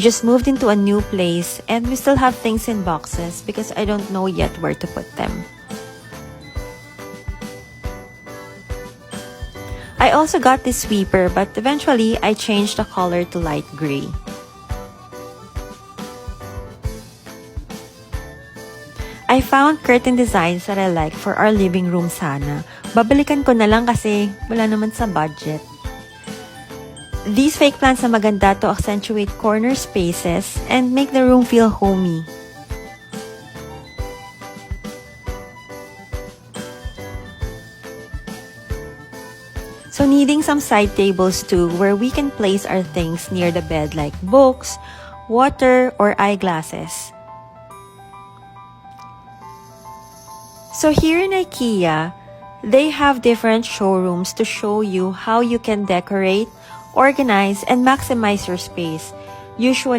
Just moved into a new place and we still have things in boxes because I don't know yet where to put them. I also got this sweeper, but eventually I changed the color to light gray. I found curtain designs that I like for our living room sana. Babalikan ko na lang kasi wala naman sa budget. These fake plants na maganda to accentuate corner spaces and make the room feel homey. So needing some side tables too where we can place our things near the bed like books, water, or eyeglasses. So here in IKEA, they have different showrooms to show you how you can decorate, organize, and maximize your space. Usually